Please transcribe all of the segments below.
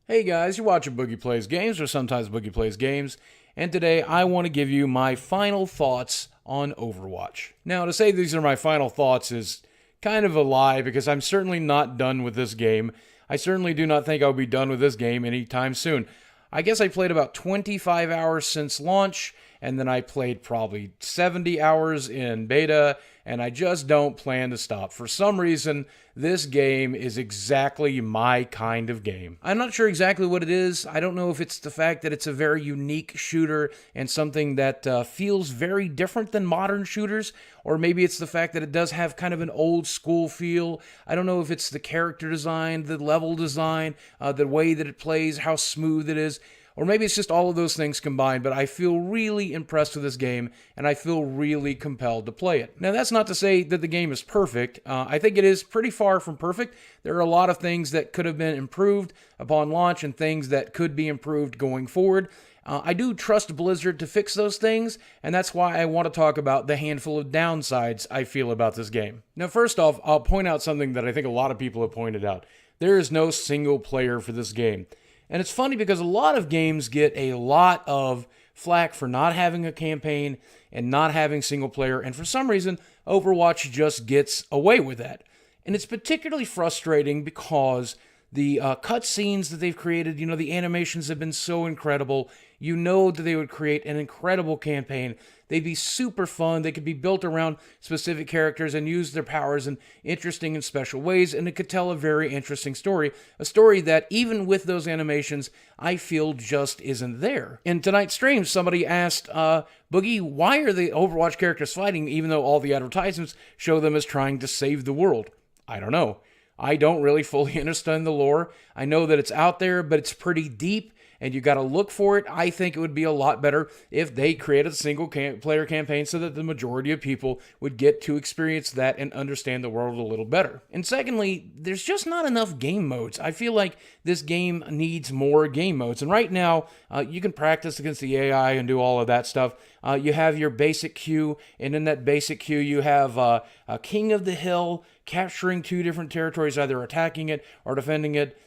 Hey guys, you're watching Boogie Plays Games, or sometimes Boogie Plays Games, and today I want to give you my final thoughts on Overwatch. Now, to say these are my final thoughts is kind of a lie because I'm certainly not done with this game. I certainly do not think I'll be done with this game anytime soon. I guess I played about 25 hours since launch, and then I played probably 70 hours in beta, and I just don't plan to stop. For some reason, this game is exactly my kind of game. I'm not sure exactly what it is. I don't know if it's the fact that it's a very unique shooter and something that feels very different than modern shooters, or maybe it's the fact that it does have kind of an old school feel. I don't know if it's the character design, the level design, the way that it plays, how smooth it is. Or maybe it's just all of those things combined, but I feel really impressed with this game, and I feel really compelled to play it. Now, that's not to say that the game is perfect. I think it is pretty far from perfect. There are a lot of things that could have been improved upon launch and things that could be improved going forward. I do trust Blizzard to fix those things, and that's why I want to talk about the handful of downsides I feel about this game. Now, first off, I'll point out something that I think a lot of people have pointed out. There is no single player for this game. And it's funny because a lot of games get a lot of flack for not having a campaign and not having single player, and for some reason, Overwatch just gets away with that. And it's particularly frustrating because the cutscenes that they've created, the animations have been so incredible. You know that they would create an incredible campaign. They'd be super fun. They could be built around specific characters and use their powers in interesting and special ways, and it could tell a very interesting story. A story that, even with those animations, I feel just isn't there. In tonight's stream, somebody asked, Boogie, why are the Overwatch characters fighting even though all the advertisements show them as trying to save the world? I don't know. I don't really fully understand the lore. I know that it's out there, but it's pretty deep, and you got to look for it. I think it would be a lot better if they created a single player campaign so that the majority of people would get to experience that and understand the world a little better. And secondly, there's just not enough game modes. I feel like this game needs more game modes. And right now, you can practice against the AI and do all of that stuff. You have your basic queue, and in that basic queue, you have a King of the Hill, capturing two different territories, either attacking it or defending it.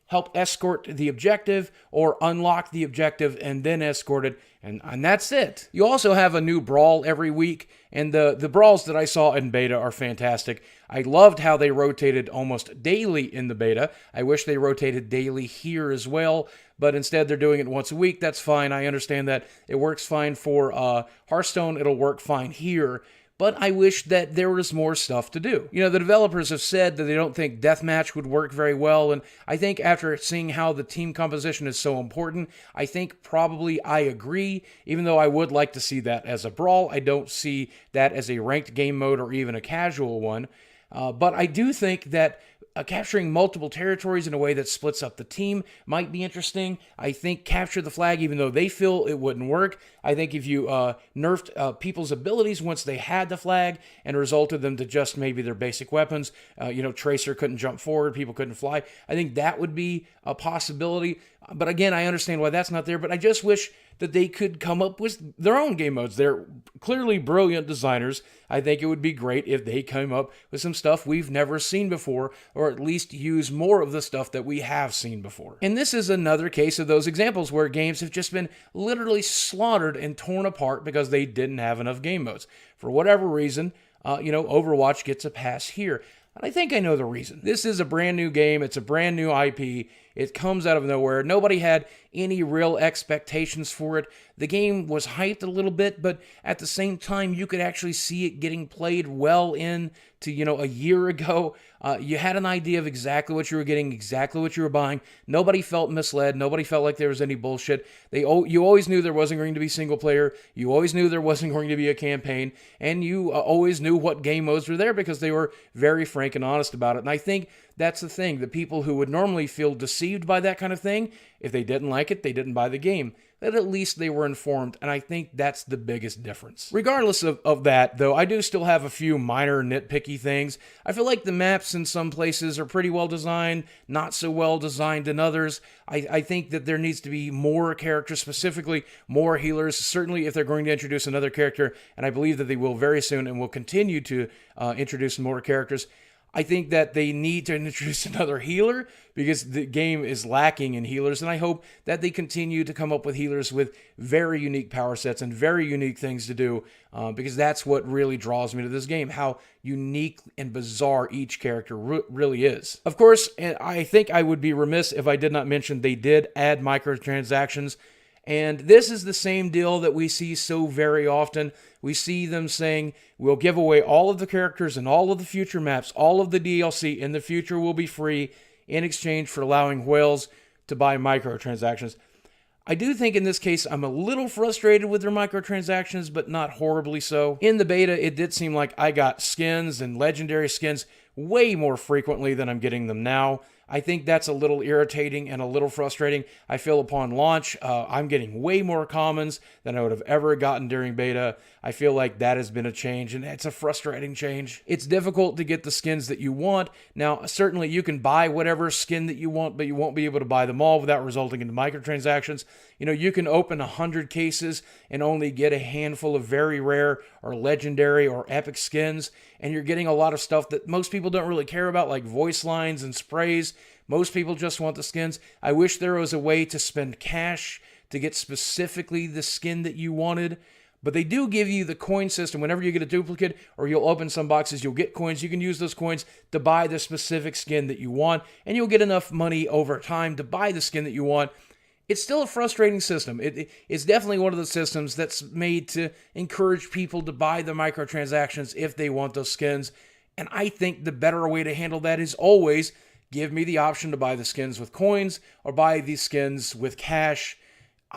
Help escort the objective or unlock the objective and then escort it, and that's it. You also have a new brawl every week, and the brawls that I saw in beta are fantastic. I loved how they rotated almost daily in the beta. I wish they rotated daily here as well, but instead they're doing it once a week. That's fine. I understand that. It works fine for Hearthstone. It'll work fine here. But I wish that there was more stuff to do. The developers have said that they don't think deathmatch would work very well, and I think after seeing how the team composition is so important, I think probably I agree, even though I would like to see that as a brawl. I don't see that as a ranked game mode or even a casual one. But I do think that capturing multiple territories in a way that splits up the team might be interesting. I think capture the flag, even though they feel it wouldn't work. I think if you nerfed people's abilities once they had the flag and resulted them to just maybe their basic weapons, Tracer couldn't jump forward, people couldn't fly, I think that would be a possibility. But again, I understand why that's not there, but I just wish that they could come up with their own game modes. They're clearly brilliant designers. I think it would be great if they came up with some stuff we've never seen before, or at least use more of the stuff that we have seen before. And this is another case of those examples where games have just been literally slaughtered and torn apart because they didn't have enough game modes. For whatever reason, Overwatch gets a pass here. And I think I know the reason. This is a brand new game. It's a brand new IP. It comes out of nowhere. Nobody had any real expectations for it. The game was hyped a little bit, but at the same time, you could actually see it getting played well into, a year ago. You had an idea of exactly what you were getting, exactly what you were buying. Nobody felt misled. Nobody felt like there was any bullshit. You always knew there wasn't going to be single player. You always knew there wasn't going to be a campaign. And you always knew what game modes were there because they were very frank and honest about it. And I think that's the thing. The people who would normally feel deceived by that kind of thing, if they didn't like it, they didn't buy the game. That at least they were informed, and I think that's the biggest difference. Regardless of that, though, I do still have a few minor nitpicky things. I feel like the maps in some places are pretty well designed, not so well designed in others. I think that there needs to be more characters, specifically more healers, certainly if they're going to introduce another character, and I believe that they will very soon and will continue to introduce more characters. I think that they need to introduce another healer because the game is lacking in healers, and I hope that they continue to come up with healers with very unique power sets and very unique things to do, because that's what really draws me to this game, how unique and bizarre each character really is. Of course, I think I would be remiss if I did not mention they did add microtransactions. And this is the same deal that we see so very often. We see them saying, we'll give away all of the characters and all of the future maps, all of the DLC in the future will be free in exchange for allowing whales to buy microtransactions. I do think in this case I'm a little frustrated with their microtransactions, but not horribly so. In the beta, it did seem like I got skins and legendary skins way more frequently than I'm getting them now. I think that's a little irritating and a little frustrating. I feel upon launch, I'm getting way more commons than I would have ever gotten during beta. I feel like that has been a change, and it's a frustrating change. It's difficult to get the skins that you want. Now, certainly you can buy whatever skin that you want, but you won't be able to buy them all without resulting in microtransactions. You know, you can open 100 cases and only get a handful of very rare or legendary or epic skins, and you're getting a lot of stuff that most people don't really care about, like voice lines and sprays. Most people just want the skins. I wish there was a way to spend cash to get specifically the skin that you wanted. But they do give you the coin system. Whenever you get a duplicate or you'll open some boxes, you'll get coins. You can use those coins to buy the specific skin that you want, and you'll get enough money over time to buy the skin that you want. It's still a frustrating system. It's definitely one of the systems that's made to encourage people to buy the microtransactions if they want those skins. And I think the better way to handle that is always give me the option to buy the skins with coins or buy these skins with cash.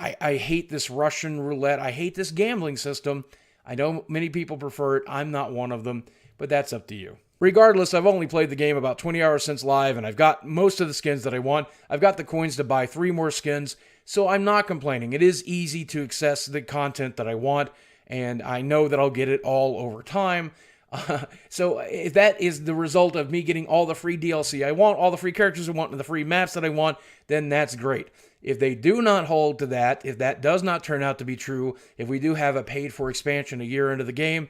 I hate this Russian roulette. I hate this gambling system. I know many people prefer it. I'm not one of them, but that's up to you. Regardless, I've only played the game about 20 hours since live, and I've got most of the skins that I want. I've got the coins to buy 3 more skins, so I'm not complaining. It is easy to access the content that I want, and I know that I'll get it all over time. So if that is the result of me getting all the free DLC I want, all the free characters I want, and the free maps that I want, then that's great. If they do not hold to that, if that does not turn out to be true, if we do have a paid-for expansion a year into the game,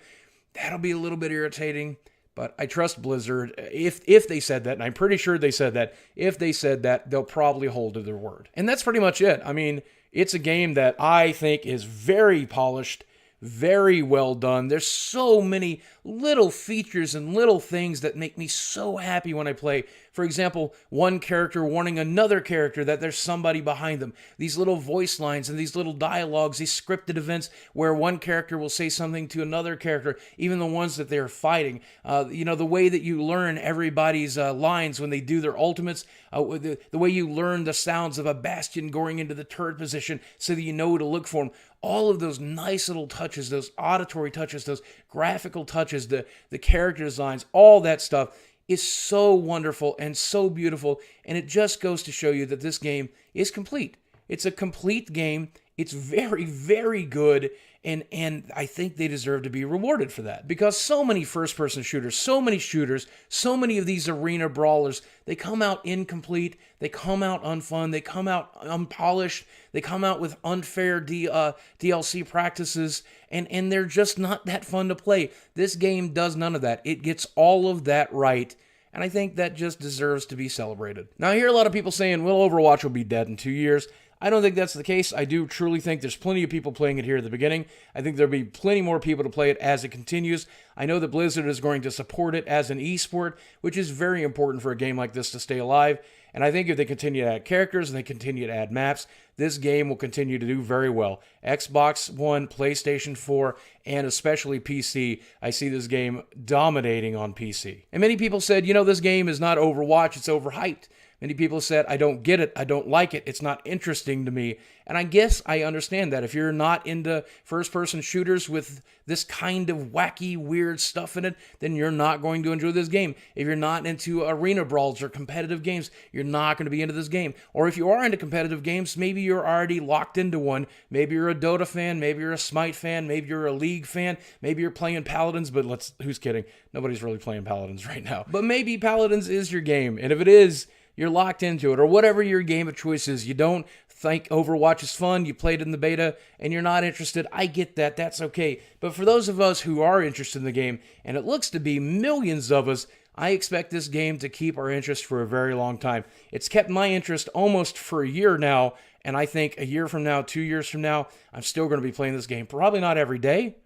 that'll be a little bit irritating. But I trust Blizzard. If they said that, and I'm pretty sure they said that, if they said that, they'll probably hold to their word. And that's pretty much it. I mean, it's a game that I think is very polished, very well done. There's so many little features and little things that make me so happy when I play. For example, one character warning another character that there's somebody behind them. These little voice lines and these little dialogues, these scripted events where one character will say something to another character, even the ones that they're fighting. The way that you learn everybody's lines when they do their ultimates, the way you learn the sounds of a bastion going into the turret position so that you know to look for them. All of those nice little touches, those auditory touches, those graphical touches, the character designs, all that stuff is so wonderful and so beautiful, and it just goes to show you that this game is complete. It's a complete game. It's very, very good, and I think they deserve to be rewarded for that. Because so many first-person shooters, so many of these arena brawlers, they come out incomplete, they come out unfun, they come out unpolished, they come out with unfair DLC practices, and they're just not that fun to play. This game does none of that. It gets all of that right, and I think that just deserves to be celebrated. Now, I hear a lot of people saying, well, Overwatch will be dead in 2 years. I don't think that's the case. I do truly think there's plenty of people playing it here at the beginning. I think there'll be plenty more people to play it as it continues. I know that Blizzard is going to support it as an esport, which is very important for a game like this to stay alive. And I think if they continue to add characters and they continue to add maps, this game will continue to do very well. Xbox One, PlayStation 4, and especially PC, I see this game dominating on PC. And many people said, this game is not Overwatch, it's overhyped. Many people said, I don't get it, I don't like it, it's not interesting to me. And I guess I understand that. If you're not into first-person shooters with this kind of wacky, weird stuff in it, then you're not going to enjoy this game. If you're not into arena brawls or competitive games, you're not going to be into this game. Or if you are into competitive games, maybe you're already locked into one. Maybe you're a Dota fan, maybe you're a Smite fan, maybe you're a League fan, maybe you're playing Paladins, but who's kidding? Nobody's really playing Paladins right now. But maybe Paladins is your game, and if it is, you're locked into it, or whatever your game of choice is. You don't think Overwatch is fun, you played in the beta, and you're not interested. I get that, that's okay. But for those of us who are interested in the game, and it looks to be millions of us, I expect this game to keep our interest for a very long time. It's kept my interest almost for a year now, and I think a year from now, 2 years from now, I'm still going to be playing this game. Probably not every day,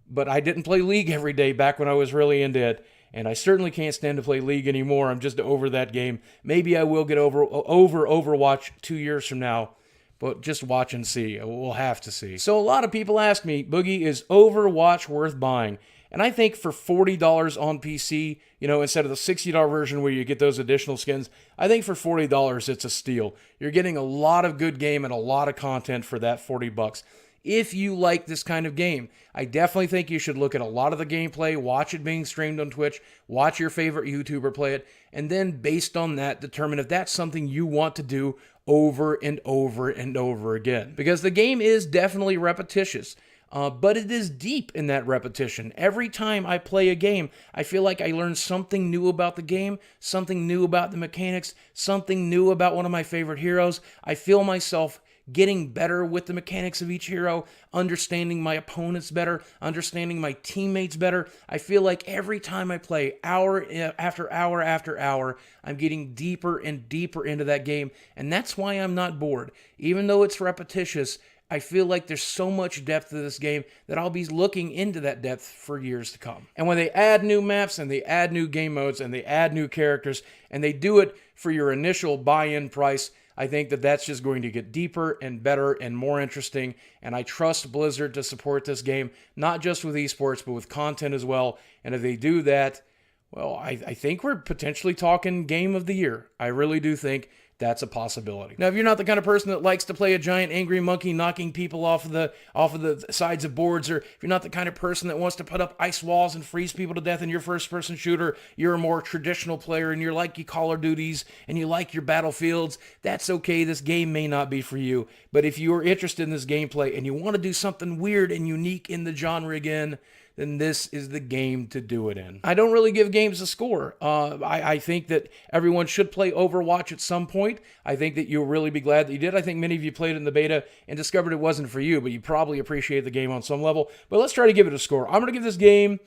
but I didn't play League every day back when I was really into it, and I certainly can't stand to play League anymore. I'm just over that game. Maybe I will get over Overwatch 2 years from now, but just watch and see. We'll have to see. So a lot of people ask me, Boogie, is Overwatch worth buying? And I think for $40 on PC, instead of the $60 version where you get those additional skins, I think for $40 it's a steal. You're getting a lot of good game and a lot of content for that $40. If you like this kind of game, I definitely think you should look at a lot of the gameplay, watch it being streamed on Twitch, watch your favorite YouTuber play it, and then based on that, determine if that's something you want to do over and over and over again. Because the game is definitely repetitious. But it is deep in that repetition. Every time I play a game, I feel like I learn something new about the game, something new about the mechanics, something new about one of my favorite heroes. I feel myself getting better with the mechanics of each hero, understanding my opponents better, understanding my teammates better. I feel like every time I play, hour after hour after hour, I'm getting deeper and deeper into that game, and that's why I'm not bored. Even though it's repetitious, I feel like there's so much depth to this game that I'll be looking into that depth for years to come. And when they add new maps and they add new game modes and they add new characters and they do it for your initial buy-in price, I think that that's just going to get deeper and better and more interesting. And I trust Blizzard to support this game, not just with esports, but with content as well. And if they do that, well, I think we're potentially talking Game of the Year. I really do think that's a possibility. Now, if you're not the kind of person that likes to play a giant angry monkey knocking people off of the sides of boards, or if you're not the kind of person that wants to put up ice walls and freeze people to death in your first-person shooter, you're a more traditional player and you're like your Call of Duties and you like your Battlefields, that's okay. This game may not be for you. But if you are interested in this gameplay and you want to do something weird and unique in the genre again, then this is the game to do it in. I don't really give games a score. I think that everyone should play Overwatch at some point. I think that you'll really be glad that you did. I think many of you played it in the beta and discovered it wasn't for you, but you probably appreciate the game on some level. But let's try to give it a score. I'm going to give this game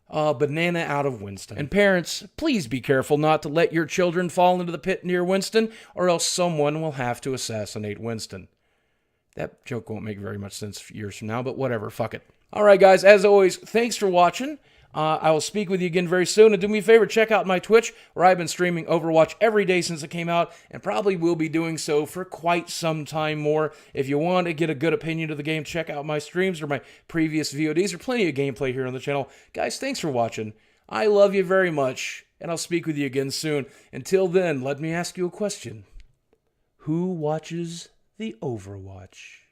banana out of Winston. And parents, please be careful not to let your children fall into the pit near Winston, or else someone will have to assassinate Winston. That joke won't make very much sense years from now, but whatever, fuck it. All right, guys, as always, thanks for watching. I will speak with you again very soon. And do me a favor, check out my Twitch, where I've been streaming Overwatch every day since it came out, and probably will be doing so for quite some time more. If you want to get a good opinion of the game, check out my streams or my previous VODs. There's plenty of gameplay here on the channel. Guys, thanks for watching. I love you very much, and I'll speak with you again soon. Until then, let me ask you a question. Who watches the Overwatch?